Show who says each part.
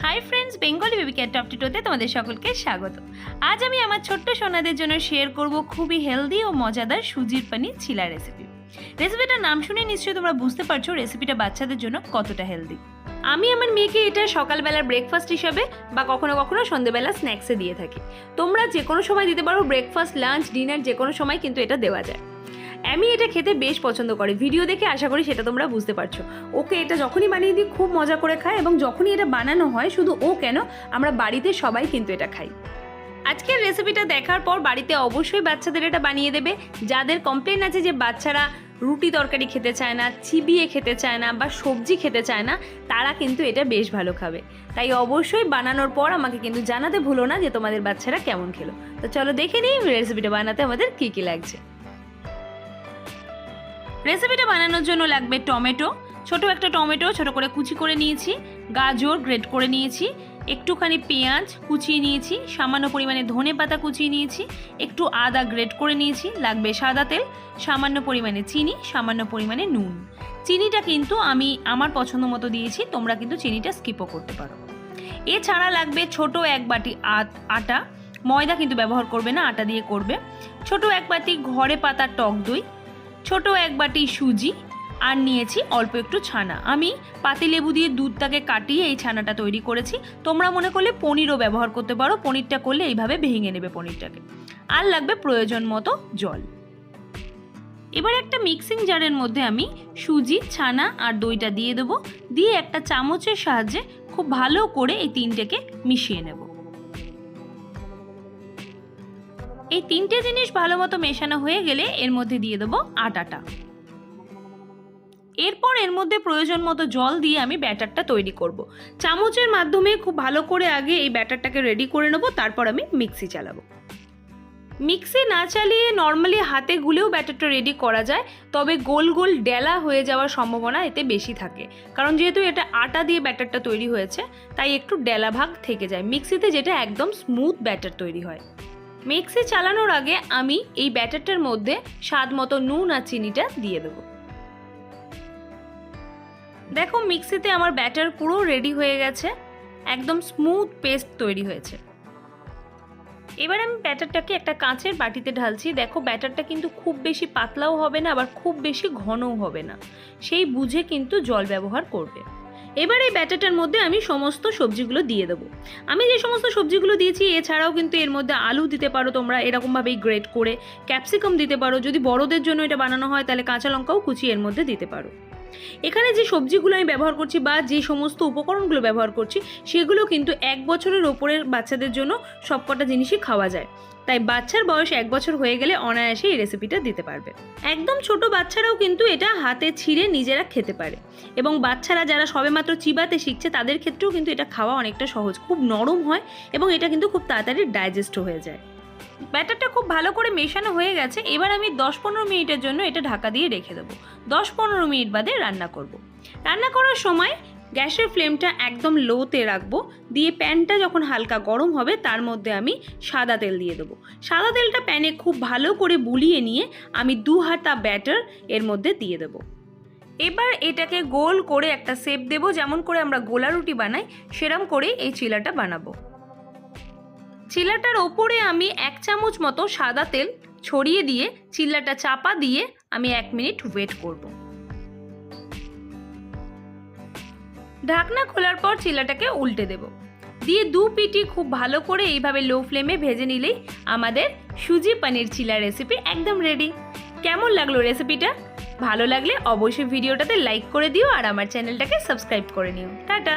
Speaker 1: High friends, Bengali baby cat top টিটোতে তোমাদের সকলকে স্বাগত। আজ আমি আমার ছোট্ট সোনাদের জন্য শেয়ার করব খুবই হেলদি ও মজাদার সুজির পনির চিলা রেসিপি। রেসিপিটার নাম শুনে নিশ্চয়ই তোমরা বুঝতে পারছো রেসিপিটা বাচ্চাদের জন্য কতটা হেলদি। আমি আমার মেয়েকে এটা সকালবেলার ব্রেকফাস্ট হিসাবে বা কখনো কখনো সন্ধ্যেবেলা স্ন্যাক্সে দিয়ে থাকি। তোমরা যে কোনো সময় দিতে পারো, ব্রেকফাস্ট, লাঞ্চ, ডিনার যে কোনো সময় কিন্তু এটা দেওয়া যায়। আমি এটা খেতে বেশ পছন্দ করি, ভিডিও দেখে আশা করি সেটা তোমরা বুঝতে পারছো। ওকে এটা যখনই বানিয়ে দিই খুব মজা করে খায়, এবং যখনই এটা বানানো হয় শুধু ও কেন, আমরা বাড়িতে সবাই কিন্তু এটা খাই। আজকের রেসিপিটা দেখার পর বাড়িতে অবশ্যই বাচ্চাদের এটা বানিয়ে দেবে। যাদের কমপ্লেন আছে যে বাচ্চারা রুটি তরকারি খেতে চায় না, চিবিয়ে খেতে চায় না বা সবজি খেতে চায় না, তারা কিন্তু এটা বেশ ভালো খাবে। তাই অবশ্যই বানানোর পর আমাকে কিন্তু জানাতে ভুলো না যে তোমাদের বাচ্চারা কেমন খেলো। তো চলো দেখে নিই রেসিপিটা বানাতে আমাদের কী কী লাগছে। রেসিপিটা বানানোর জন্য লাগবে টমেটো, ছোট একটা টমেটো ছোট করে কুচি করে নিয়েছি, গাজর গ্রেট করে নিয়েছি, একটুখানি পেঁয়াজ কুচিয়ে নিয়েছি, সামান্য পরিমাণে ধনে পাতা কুচিয়ে নিয়েছি, একটু আদা গ্রেট করে নিয়েছি, লাগবে সাদা তেল, সামান্য পরিমাণে চিনি, সামান্য পরিমাণে নুন। চিনিটা কিন্তু আমি আমার পছন্দ মতো দিয়েছি, তোমরা কিন্তু চিনিটা স্কিপও করতে পারো। এছাড়া লাগবে ছোট এক বাটি আটা, ময়দা কিন্তু ব্যবহার করবে না, আটা দিয়ে করবে। ছোট এক বাটি ঘরে পাতা টক দই, ছোট এক বাটি সুজি, আর নিয়েছি অল্প একটু ছানা। আমি পাতিলেবু দিয়ে দুধটাকে কাটিয়ে এই ছানাটা তৈরি করেছি। তোমরা মনে করলে পনিরও ব্যবহার করতে পারো, পনিরটা করলে এইভাবে ভেঙে নেবে পনিরটাকে। আর লাগবে প্রয়োজন মতো জল। এবার একটা মিক্সিং জারের মধ্যে আমি সুজি, ছানা আর দইটা দিয়ে দেবো, দিয়ে একটা চামচের সাহায্যে খুব ভালো করে এই তিনটেকে মিশিয়ে নেব। এই তিনটে জিনিস ভালো মতো মেশানো হয়ে গেলে এর মধ্যে দিয়ে দেবো আটাটা। এরপর এর মধ্যে প্রয়োজন মতো জল দিয়ে আমি ব্যাটারটা তৈরি করব। চামচের মাধ্যমে খুব ভালো করে আগে এই ব্যাটারটাকে রেডি করে নেব, তারপর আমি মিক্সি চালাবো। মিক্সি না চালিয়ে নর্মালি হাতে গুলেও ব্যাটারটা রেডি করা যায়, তবে গোল গোল ডেলা হয়ে যাওয়ার সম্ভাবনা এতে বেশি থাকে, কারণ যেহেতু এটা আটা দিয়ে ব্যাটারটা তৈরি হয়েছে তাই একটু ডেলা ভাগ থেকে যায়। মিক্সিতে যেটা একদম স্মুথ ব্যাটার তৈরি হয়। মিক্সি চালানোর আগে আমি এই ব্যাটারটার মধ্যে স্বাদ মতো নুন আর চিনিটা দিয়ে দেবো। দেখো মিক্সিতে আমার ব্যাটার পুরো রেডি হয়ে গেছে, একদম স্মুথ পেস্ট তৈরি হয়েছে। এবার আমি ব্যাটারটাকে একটা কাঁচের বাটিতে ঢালছি। দেখো ব্যাটারটা কিন্তু খুব বেশি পাতলাও হবে না, আবার খুব বেশি ঘনও হবে না, সেই বুঝে কিন্তু জল ব্যবহার করবে। এবার এই ব্যাটারটার মধ্যে আমি সমস্ত সবজিগুলো দিয়ে দেবো। আমি যে সমস্ত সবজিগুলো দিয়েছি এছাড়াও কিন্তু এর মধ্যে আলু দিতে পারো তোমরা এরকমভাবেই গ্রেট করে, ক্যাপসিকাম দিতে পারো, যদি বড়দের জন্য এটা বানানো হয় তাহলে কাঁচা লঙ্কাও কুচিয়ে এর মধ্যে দিতে পারো। এখানে যে সবজিগুলো আমি ব্যবহার করছি বা যে সমস্ত উপকরণগুলো ব্যবহার করছি সেগুলো কিন্তু 1 বছরের ওপরের বাচ্চাদের জন্য সবকটা জিনিসই খাওয়া যায়। তাই বাচ্চার বয়স 1 বছর হয়ে গেলে অনায়াসে এই রেসিপিটা দিতে পারবে। একদম ছোট বাচ্চারাও কিন্তু এটা হাতে ছিঁড়ে নিজেরা খেতে পারে, এবং বাচ্চারা যারা সবেমাত্র চিবাতে শিখছে তাদের ক্ষেত্রেও কিন্তু এটা খাওয়া অনেকটা সহজ, খুব নরম হয় এবং এটা কিন্তু খুব তাড়াতাড়ি ডাইজেস্টও হয়ে যায়। ব্যাটারটা খুব ভালো করে মেশানো হয়ে গেছে। এবার আমি 10-15 মিনিটের জন্য এটা ঢাকা দিয়ে রেখে দেবো। 10-15 মিনিট বাদে রান্না করব। রান্না করার সময় গ্যাসের ফ্লেমটা একদম লোতে রাখবো, দিয়ে প্যানটা যখন হালকা গরম হবে তার মধ্যে আমি সাদা তেল দিয়ে দেবো। সাদা তেলটা প্যানে খুব ভালো করে বুলিয়ে নিয়ে আমি 2 হাতা ব্যাটার এর মধ্যে দিয়ে দেবো। এবার এটাকে গোল করে একটা শেপ দেবো, যেমন করে আমরা গোলা রুটি বানাই সেরকম করে এই চিলাটা বানাবো। চিলাটার ওপরে আমি 1 চামচ মতো সাদা তেল ছড়িয়ে দিয়ে চিল্লাটা চাপা দিয়ে আমি 1 মিনিট ওয়েট করব। ঢাকনা খোলার পর চিল্লাটাকে উল্টে দেব, দিয়ে 2 পিঠি খুব ভালো করে এইভাবে লো ফ্লেমে ভেজে নিলেই আমাদের সুজি পনির চিলা রেসিপি একদম রেডি। কেমন লাগলো রেসিপিটা? ভালো লাগলে অবশ্যই ভিডিওটাতে লাইক করে দিও আর আমার চ্যানেলটাকে সাবস্ক্রাইব করে নিও। টাটা।